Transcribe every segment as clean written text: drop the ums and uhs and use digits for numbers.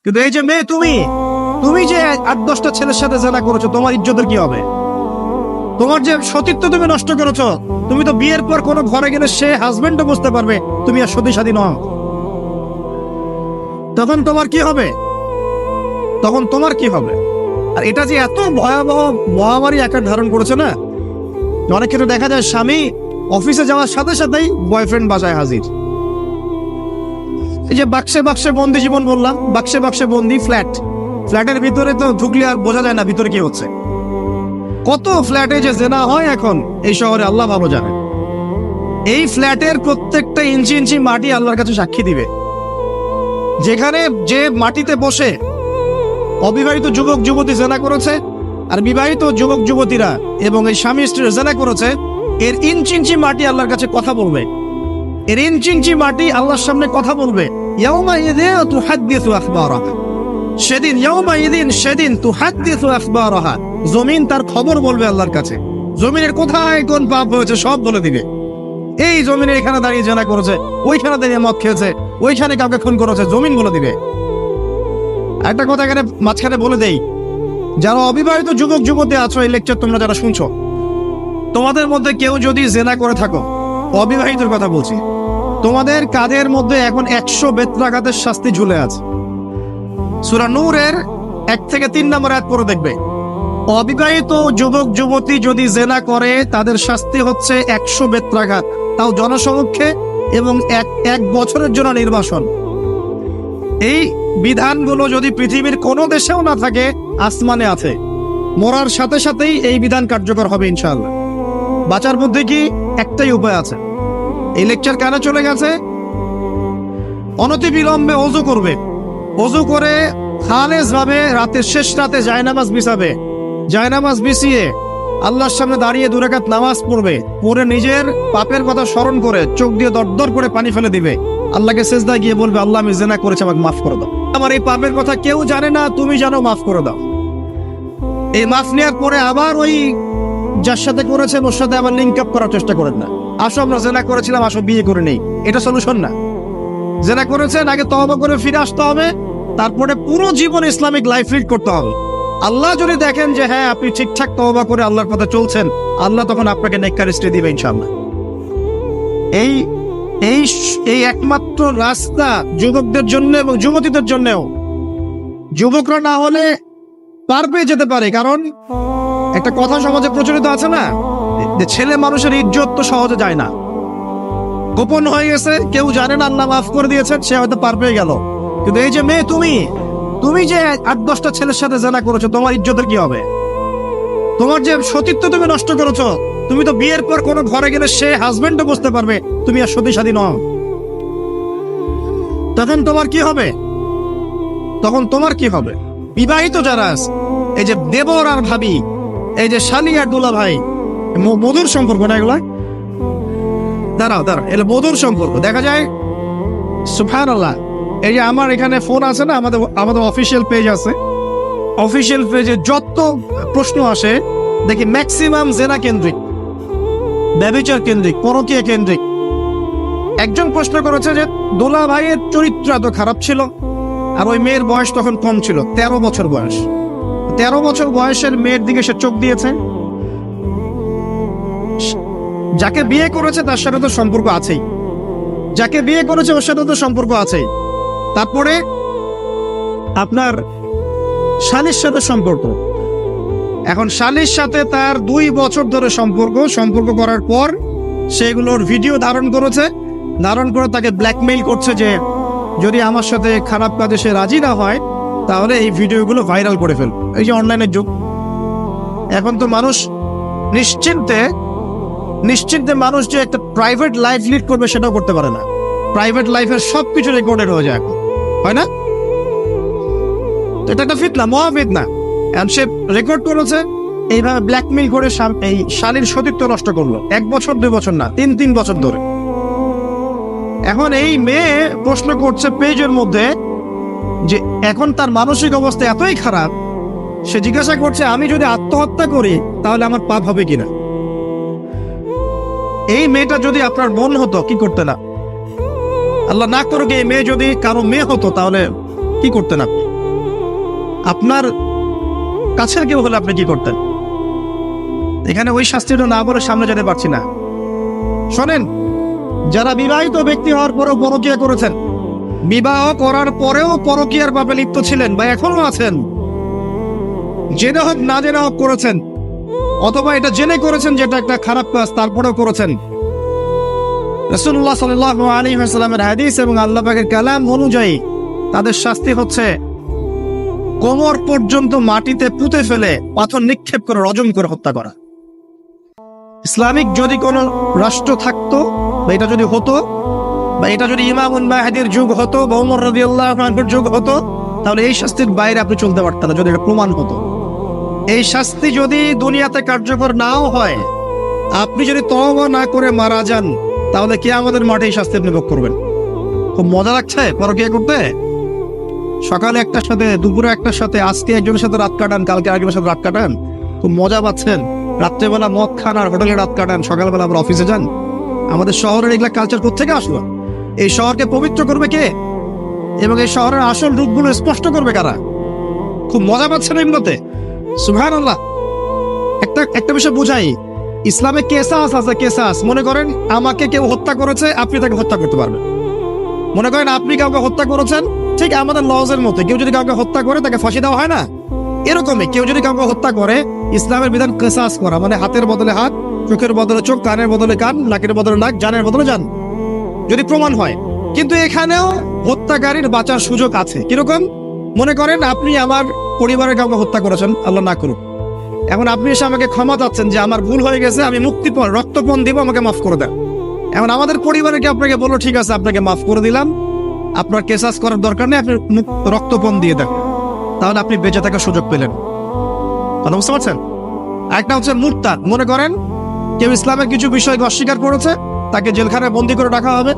কিন্তু এই যে মেয়ে, তুমি যে 8-10টা ছেলের সাথে জেনা করেছো, তোমার ইজ্জতের কি হবে? তোমার যে সতীত্ব তুমি নষ্ট করেছো। তুমি তো বিয়ের পর কোনো ঘরে গেলে সে হাজবেন্ডও বুঝতে পারবে তুমি আর সতী সাথী নও। তখন তোমার কি হবে? আর এটা যে এত ভয়াবহ মহামারী আকার ধারণ করেছে না, অনেক ক্ষেত্রে দেখা যায় স্বামী অফিসে যাওয়ার সাথে সাথেই বয়ফ্রেন্ড বাসায় হাজির। এই যে বাক্সে বাক্সে বন্দি জীবন বললাম, বাক্সে বাক্সে বন্দি ফ্ল্যাটের ভিতরে তো ঢুকলে আর বোঝা যায় না ভিতরে কি হচ্ছে। কত ফ্ল্যাটে যে জেনা হয় এখন এই শহরে আল্লাহ ভালো জানে। এই ফ্ল্যাটের প্রত্যেকটা ইঞ্চি ইঞ্চি মাটি আল্লাহর কাছে সাক্ষী দিবে। যেখানে যে মাটিতে বসে অবিবাহিত যুবক যুবতী জেনা করেছে আর বিবাহিত যুবক যুবতীরা এবং এই স্বামী স্ত্রী জেনা করেছে, এর ইঞ্চি ইঞ্চি মাটি আল্লাহর কাছে কথা বলবে। এর ইঞ্চি ইঞ্চি মাটি আল্লাহর সামনে কথা বলবে। সেদিন তুহাদ্দিসু আখবারাহা, জমিন তার খবর বলবে আল্লাহর কাছে। জমিনের কোথায় কোন পাপ হয়েছে সব বলে দিবে। এই জমিনে এখানে দাঁড়িয়ে জেনা করেছে, ওইখানে দাঁড়িয়ে মদ খেয়েছে, ওইখানে কাউকে খুন করেছে, জমিন বলে দিবে। একটা কথা এখানে মাঝখানে বলে দেই, যারা অবিবাহিত যুবক যুবতী আছো, এই লেকচার তোমরা যারা শুনছো, তোমাদের মধ্যে কেউ যদি জেনা করে থাকো, অবিবাহিতর কথা বলছি, তোমাদের কাঁধের মধ্যে এখন 100 বেত্রাঘাতের শাস্তি ঝুলে আছে। সূরা নূরের 1 থেকে 3 নম্বর আয়াত পড়ে দেখবে, অবিবাহিত যুবক যুবতী যদি জেনা করে তাদের শাস্তি হচ্ছে 100 বেত্রাঘাত, তাও জনসমক্ষে, এবং এক বছরের জন্য নির্বাসন। এই বিধানগুলো যদি পৃথিবীর কোনো দেশেও না থাকে, আসমানে আছে। মরার সাথে সাথেই এই বিধান কার্যকর হবে ইনশাআল্লাহ। বাঁচার মধ্যে কি একটাই উপায় আছে। এই লেকচার কানে চলে গেছে, অনতি বিলম্বে ওযু করবে। ওযু করে খালেস ভাবে রাতের শেষ রাতে জায়নামাজ বিছাবে। জায়নামাজ বিছিয়ে আল্লাহর সামনে দাঁড়িয়ে 2 রাকাত নামাজ পড়বে। পরে নিজের পাপের কথা স্মরণ করে চোখ দিয়ে দরদর করে পানি ফেলে দিবে। আল্লাহকে সিজদায় গিয়ে বলবে, আল্লাহ আমি জিনা করেছি, আমাকে মাফ করে দাও। আমার এই পাপের কথা কেউ জানে না, তুমি জানো, মাফ করে দাও। এই মাফ নেওয়ার পরে আবার ওই যার সাথে করেছেন ওর সাথে আবার লিঙ্ক আপ করার চেষ্টা করেন না। আসো আমরা জেনা করেছিলাম, আসো বিয়ে করে নেই, এটা সলিউশন না। জেনা করেছেন, আগে তওবা করে ফিরে আসতে হবে, তারপরে পুরো জীবন ইসলামিক লাইফ লিড করতে হবে। আল্লাহ যদি দেখেন যে হ্যাঁ আপনি ঠিকঠাক তওবা করে আল্লাহর পথে চলছেন, আল্লাহ তখন আপনাকে নেককার স্ত্রী দিবে ইনশাআল্লাহ। এই একমাত্র রাস্তা যুবকদের জন্য এবং যুবতীদের জন্যও। যুবকরা না হলে পার পেয়ে যেতে পারে, কারণ একটা কথা সমাজে প্রচলিত আছে না, যে ছেলে মানুষের ইজ্জত তো সহজে যায় না, গোপন হয়ে গেছে, কেউ জানে না, আল্লাহ মাফ করে দিয়েছেন, সে হয়তো পার পেয়ে গেল। কিন্তু এই যে মেয়ে, তুমি যে 8-10টা ছেলের সাথে জেনা করেছো, তোমার ইজ্জতের কি হবে? তোমার যে সতীত্ব তুমি নষ্ট করেছো। তুমি তো বিয়ের পর কোনো ঘরে গেলে সে হাজবেন্ডও বুঝতে পারবে তুমি আর সতী সাথী নও। তখন তোমার কি হবে? বিবাহিত যারা আছে, এই যে দেবর আর ভাবি, এই যে শালি আর দুলা ভাই, মধুর সম্পর্ক না এগুলা? দাঁড়াও, এগুলো মধুর সম্পর্ক। দেখা যায় সুবহানাল্লাহ, এই যে আমার এখানে ফোন আছে না, আমাদের অফিসিয়াল পেজ আছে, অফিসিয়াল পেজে যত প্রশ্ন আসে দেখি ম্যাক্সিমাম জেনা কেন্দ্রিক, ব্যভিচার কেন্দ্রিক, পরকীয়া কেন্দ্রিক। একজন প্রশ্ন করেছে যে দোলা ভাইয়ের চরিত্র এত খারাপ ছিল, আর ওই মেয়ের বয়স তখন কম ছিল, 13 বছর বয়স। 13 বছর বয়সের মেয়ের দিকে সে চোখ দিয়েছে। যাকে বিয়ে করেছে তার সাথে তো সম্পর্ক আছেই, যাকে বিয়ে করেছে ওর সাথে তো সম্পর্ক আছেই। তারপরে আপনার শালীর সাথে সম্পর্ক। এখন শালীর সাথে তার 2 বছর ধরে সম্পর্ক করার পর সেগুলোর ভিডিও ধারণ করে তাকে ব্ল্যাকমেইল করছে যে যদি আমার সাথে খারাপ কাজে সে রাজি না হয় তাহলে এই ভিডিওগুলো ভাইরাল করে ফেল। এই যে অনলাইনের যুগ, এখন তো মানুষ নিশ্চিন্তে মানুষ যে একটা প্রাইভেট লাইফ লিড করবে সেটাও করতে পারে না। প্রাইভেট লাইফের সবকিছু রেকর্ডেড হয়ে যায়, হয় না? এটা একটা ফিতনা, মহাফিতনা। সে রেকর্ড করেছে, এইভাবে ব্ল্যাকমেইল করে এই শালীর সতীত্ব নষ্ট করলো। 1 বছর 2 বছর না, 3 বছর ধরে। এখন এই মেয়ে প্রশ্ন করছে পেজের মধ্যে যে এখন তার মানসিক অবস্থা এতই খারাপ, সে জিজ্ঞাসা করছে আমি যদি আত্মহত্যা করি তাহলে আমার পাপ হবে কিনা। এই মেয়েটা যদি আপনার বোন হতো কি করতে না? আল্লাহ না করুক এই মেয়ে যদি কারো মেয়ে হতো তাহলে কি করতেন আপনি? আপনার কাছের কেউ হলে আপনি কি করতেন? এখানে ওই শাস্তিটা না বলে সামনে যেতে পারছি না। শোনেন, যারা বিবাহিত ব্যক্তি হওয়ার পরেও পরকীয়া করেছেন, বিবাহ করার পরেও পরকীয়ার পাপে লিপ্ত ছিলেন বা এখনো আছেন, জেনে হোক না জেনে হোক করেছেন, অথবা এটা জেনে করেছেন যেটা একটা খারাপ কাজ তারপরেও করেছেন, রাসূলুল্লাহ সাল্লাল্লাহু আলাইহি ওয়াসাল্লামের হাদিস এবং আল্লাহ পাকের কালাম অনুযায়ী তাদের শাস্তি হচ্ছে কোমর পর্যন্ত মাটিতে পুঁতে ফেলে পাথর নিক্ষেপ করে রজম করে হত্যা করা। ইসলামিক যদি কোনো রাষ্ট্র থাকতো বা এটা যদি হতো, বা এটা যদি ইমামুল মাহদির যুগ হতো বা ওমর রাদিয়াল্লাহু আনহুর যুগ হতো, তাহলে এই শাস্তির বাইরে আপনি চলতে পারতেন না যদি এটা প্রমাণ হতো। এই শাস্তি যদি দুনিয়াতে কার্যকর নাও হয়, আপনি যদি তওবা না করে মারা যান, তাহলে কিয়ামতের মাঠে এই শাস্তি আপনি ভোগ করবেন। খুব মজা লাগছে পরকীয়া করতে। সকালে একটার সাথে, দুপুরে একটার সাথে, আজকে একজনের সাথে রাত কাটান, কালকে আরেকজনের সাথে রাত কাটান, খুব মজা পাচ্ছেন। রাত্রেবেলা মদ খান আর হোটেলে রাত কাটান, সকালবেলা আবার অফিসে যান। আমাদের শহরের এগুলা কালচার কোত্থেকে আসলো? এই শহরকে পবিত্র করবে কে এবং এই শহরের আসল রূপগুলো স্পষ্ট করবে কারা? খুব মজা পাচ্ছেন এগুলোতে। সুবহানাল্লাহ। একটা বিষয় বুঝাই, ইসলামে কেসাস আছে, কেসাস। মনে করেন আমাকে কেউ হত্যা করেছে, আপনি তাকে হত্যা করতে পারবেন। মনে করেন আপনি কাউকে হত্যা করেছেন, ঠিক আমাদের লজের মতো, কেউ যদি কাউকে হত্যা করে তাকে ফাঁসি দেওয়া হয় না, এরকমই কেউ যদি কাউকে হত্যা করে, ইসলামের বিধান কেসাস করা, মানে হাতের বদলে হাত, চোখের বদলে চোখ, কানের বদলে কান, নাকের বদলে নাক, জানের বদলে জান, যদি প্রমাণ হয়। কিন্তু এখানেও হত্যাকারীর বাঁচার সুযোগ আছে। কিরকম? মনে করেন আপনি আমার পরিবারের কাউকে হত্যা করেছেন, আল্লাহ না করুক। এখন আপনি এসে আমাকে ক্ষমা চাচ্ছেন যে আমার ভুল হয়ে গেছে, আমি মুক্তিপণ, রক্তপণ দিব, আমাকে মাফ করে দেন। এখন আমাদের পরিবারে কি আপনাকে বললো ঠিক আছে আপনাকে মাফ করে দিলাম, আপনার কেসাস করার দরকার নেই, আপনি রক্তপণ দিয়ে দেন, তাহলে আপনি বেঁচে থাকার সুযোগ পেলেন। কথা বুঝতে পারছেন? একটা হচ্ছে মুরতাদ। মনে করেন কেউ ইসলামের কিছু বিষয়কে অস্বীকার করেছে, তাকে জেলখানায় বন্দী করে রাখা হবে,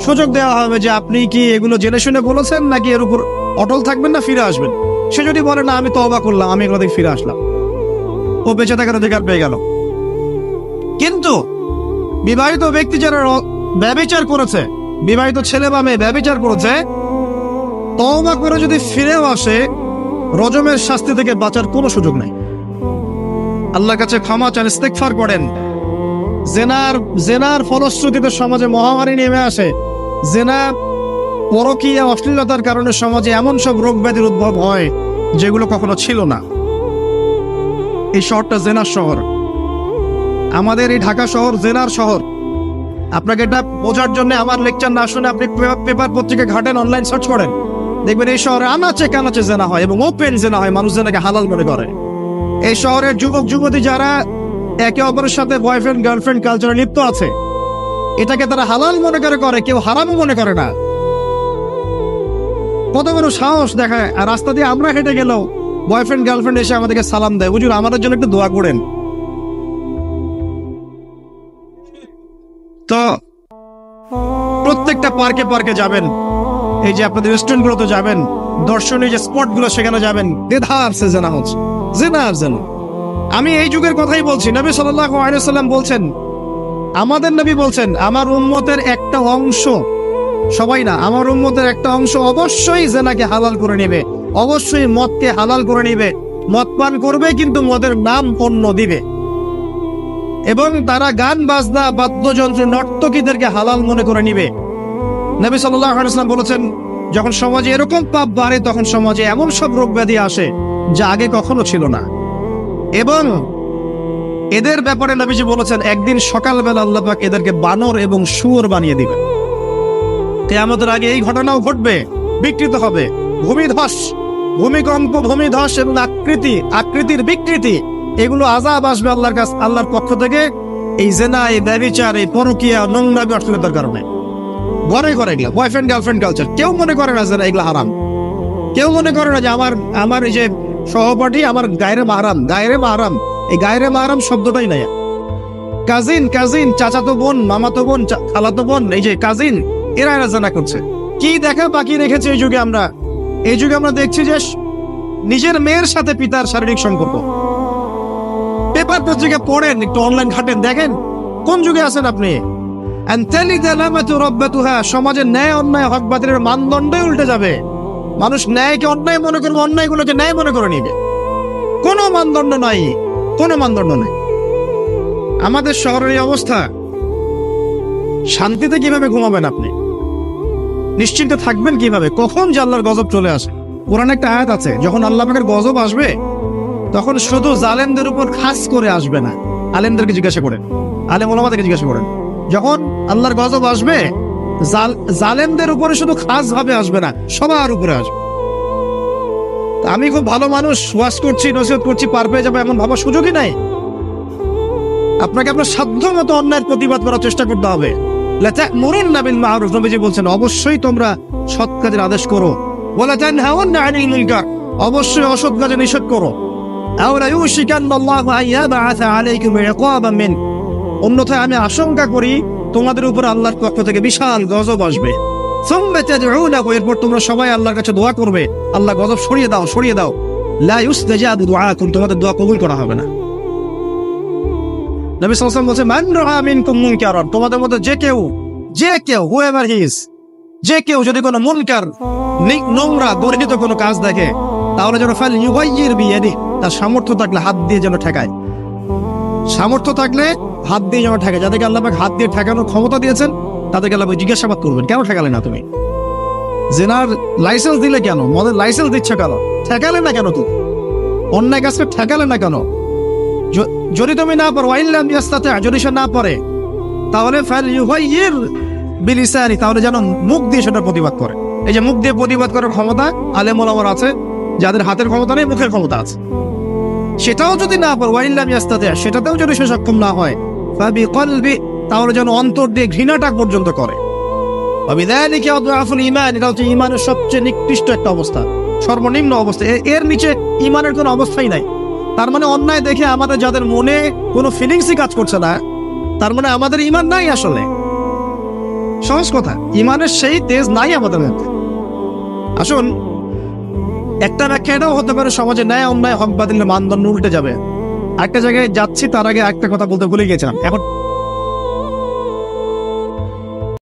সুযোগ দেওয়া হবে যে আপনি কি এগুলো জেনে শুনে বলেছেন নাকি এর উপর অটল থাকবেন না ফিরে আসবেন। সে যদি বলে না আমি তওবা করলাম, আমি এগুলো থেকে ফিরে আসলাম, ও বেঁচে থাকার অধিকার পেয়ে গেল। কিন্তু বিবাহিত ব্যক্তি যারা ব্যভিচার করেছে, বিবাহিত ছেলে বা মেয়ে ব্যভিচার করেছে, তওবা করে যদি ফিরেও আসে, রজমের শাস্তি থেকে বাঁচার কোনো সুযোগ নাই। আল্লাহর কাছে ক্ষমা চান, ইস্তেগফার করেন। জেনার ফলশ্রুতিতে সমাজে মহামারী নেমে আসে। জেনা, পরকীয়া, অশ্লীলতার কারণে সমাজে এমন সব রোগ ব্যাধির উদ্ভব হয় যেগুলো কখনো ছিল না। এই শহরটা জেনার শহর, আমাদের এই ঢাকা শহর জেনার শহর। আপনাকে এটা বোঝার জন্য আমার লেকচার না শুনে আপনি পেপার পত্রিকা ঘাটেন, অনলাইন সার্চ করেন, দেখবেন এই শহরে আনাচে কানাচে জেনা হয় এবং ওপেন জেনা হয়, মানুষ জেনাকে হালাল মনে করে। এই শহরের যুবক যুবতী যারা একে অপরের সাথে বয়ফ্রেন্ড গার্লফ্রেন্ড কালচারে লিপ্ত আছে, এটাকে তারা হালাল মনে করে, কেউ হারামও মনে করে না। কত বড় সাহস দেখায়। আর রাস্তা দিয়ে আমরা হেঁটে গেলেও বয়ফ্রেন্ড গার্লফ্রেন্ড এসে আমাদেরকে সালাম দেয়, হুজুর আমাদের জন্য একটু দোয়া করেন। তো প্রত্যেকটা পার্কে পার্কে যাবেন, এই যে আপনাদের রেস্টুরেন্ট গুলোতে যাবেন, দর্শনীয় যে স্পট গুলো সেখানে যাবেন, দেধার সে জেনা হচ্ছে, জেনা আর জেনা। আমি এই যুগের কথাই বলছি। নবী সাল্লাল্লাহু আলাইহি ওয়াসাল্লাম বলছেন, আমাদের নবী বলছেন, আমার উম্মতের একটা অংশ, সবাই না, আমার উম্মতের একটা অংশ অবশ্যই জেনাকে হালাল করে নেবে, অবশ্যই মদকে হালাল করে নেবে, মদ পান করবে কিন্তু মদের নাম অন্য দিবে, এবং তারা গান বাজনা বাদ্যযন্ত্র নর্তকীদেরকে হালাল মনে করে নিবে। নবী সাল্লাল্লাহু আলাইহি ওয়াসাল্লাম বলেছেন, যখন সমাজে এরকম পাপ বাড়ে তখন সমাজে এমন সব রোগ ব্যাধি আসে যা আগে কখনো ছিল না। এবং এদের ব্যাপারে নবীজি বলেছেন, একদিন সকালবেলা আল্লাহ পাক এদেরকে বানর এবং শুয়োর বানিয়ে দিবেন। কিয়ামতের আগে এই ঘটনাও ঘটবে, বিকৃত হবে। ভূমিধস, ভূমিকম্প, ভূমিধস এবং আকৃতির বিকৃতি, এগুলো আযাব আসবে আল্লাহর পক্ষ থেকে। এই জেনা, এই ব্যভিচার, এই পরকীয়া, নোংরামি, অশ্লীলতার কারণে ঘরে ঘরে এগুলা বয়ফ্রেন্ড গার্লফ্রেন্ড কালচার। কেউ মনে করে না যে এগুলা হারাম, কেউ মনে করে না যে আমার এই যে সহপাঠী আমার গায়রে মাহরাম। এই গায়রে মাহরাম শব্দটাই নাই। কাজিন, চাচাতো বোন, মামাতো বোন, খালাতো বোন, এই যে কাজিন, এরা জেনা করছে। কি দেখা বাকি রেখেছে এই যুগে আমরা দেখছি যে নিজের মেয়ের সাথে পিতার শারীরিক সম্পর্ক। পেপার পত্রিকা পড়েন, একটু অনলাইন ঘাটেন, দেখেন কোন যুগে আছেন আপনি। সমাজের ন্যায় অন্যায় হক বাতিলের মানদণ্ডই উল্টে যাবে। মানুষ ন্যায়কে অন্যায় মনে করবে, অন্যায়গুলোকে ন্যায় মনে করে নিবে। কোনো মানদণ্ড নাই, কোনো মানদণ্ড নাই। আমাদের শহরের এই অবস্থা, শান্তিতে কিভাবে ঘুমাবেন আপনি? নিশ্চিন্তে থাকবেন কিভাবে? কখন যে আল্লাহর গজব চলে আসে। কোরআনে একটা আয়াত আছে, যখন আল্লাহ পাকের গজব আসবে তখন শুধু জালেমদের উপর খাস করে আসবে না। আলেমদেরকে জিজ্ঞাসা করেন, আলেম ওলামাদেরকে জিজ্ঞাসা করেন, যখন আল্লাহর গজব আসবে জালেমদের উপরে শুধু খাস ভাবে আসবে না, সবার উপরে আসবে। আমি খুব ভালো মানুষ, ওয়াজ করছি, নসিহত করছি, পার পেয়ে যাবো এমন ভাবার সুযোগই নাই। আপনাকে আপনার সাধ্য মতো অন্যায়ের প্রতিবাদ করার চেষ্টা করতে হবে। লাতা'মুরুন্না বিল মা'রুফ, নবীজি বলছেন অবশ্যই তোমরা সৎ কাজের আদেশ করো। ওয়ালা তানহাউন্না আনিল মুনকার, অবশ্যই অসৎ কাজে নিষেধ করো। আও লা ইউশিকান্নাল্লাহু আন ইয়াবআসা আলাইকুম ইকাবাম মিন, অন্যথায় আমি আশঙ্কা করি তোমাদের উপর আল্লাহর পক্ষ থেকে বিশাল গজব আসবে। সুম্মা তাদউনাহু, এরপর তোমরা সবাই আল্লাহর কাছে দোয়া করবে, আল্লাহ গজব সরিয়ে দাও, সরিয়ে দাও। লা ইউস্তাজাবু দুআকুম, তোমাদের দোয়া কবুল করা হবে না। নবী সাল্লাল্লাহু আলাইহি ওয়াসাল্লাম বলেন, মান রাআ মিনকুম মুনকারান, তোমাদের মধ্যে যে কেউ হুএভার হি ইজ, যে কেউ যদি কোনো মুনকার, নোংরা গর্হিত কোনো কাজ দেখে, তাহলে যেন ফাল ইউগাইয়ির বিয়াদিহি, তার সামর্থ্য থাকলে হাত দিয়ে যেন ঠেকায়। সামর্থ্য থাকলে হাত দিয়ে যেন ঠেকায়। যাদেরকে আল্লাহ পাক হাত দিয়ে ঠেকানোর ক্ষমতা দিয়েছেন তাদেরকে আল্লাহ জিজ্ঞাসাবাদ করবেন, কেন ঠেকালে না তুমি? জেনার লাইসেন্স দিলে কেন? মদের লাইসেন্স দিচ্ছ কেন? ঠেকালে না কেন? তুমি অন্যায় কাজকে ঠেকালে না কেন? যদি তুমি না পারো, ওয়াইল্লাম ইয়াস্তাতি, যদি সে না পারে, তাহলে ফাল ইউগাইয়ির বিলিসানি, তাহলে যেন মুখ দিয়ে সেটা প্রতিবাদ করে। এই যে মুখ দিয়ে প্রতিবাদ করার ক্ষমতা আলেম ওলামার আছে, যাদের হাতের ক্ষমতা নেই, মুখের ক্ষমতা আছে। সেটাও যদি না পারে, ওয়াইল্লাম ইয়াস্তাতি, সেটাতেও যদি সে সক্ষম না হয়, ফাবিকলবি, তাহলে যেন অন্তর দিয়ে ঘৃণাটা পর্যন্ত করে। ওয়াবিযালিকা আদআফুল ঈমান, এটা হচ্ছে ঈমানের সবচেয়ে নিকৃষ্ট একটা অবস্থা, সর্বনিম্ন অবস্থা। এর নিচে ঈমানের কোনো অবস্থাই নাই। তার মানে অন্যায় দেখে আমাদের যাদের মনে কোনো ফিলিংসই কাজ করছে না, তার মানে আমাদের ঈমান নাই। আসলে সহজ কথা, ঈমানের সেই তেজ নাই আমাদের মধ্যে। আসুন, একটা ব্যাখ্যা এটাও হতে পারে, সমাজে ন্যায় অন্যায় হক বাতিলের মানদণ্ড উল্টে যাবে। একটা জায়গায় যাচ্ছি, তার আগে একটা কথা বলতে ভুলে গেছিলাম। এখন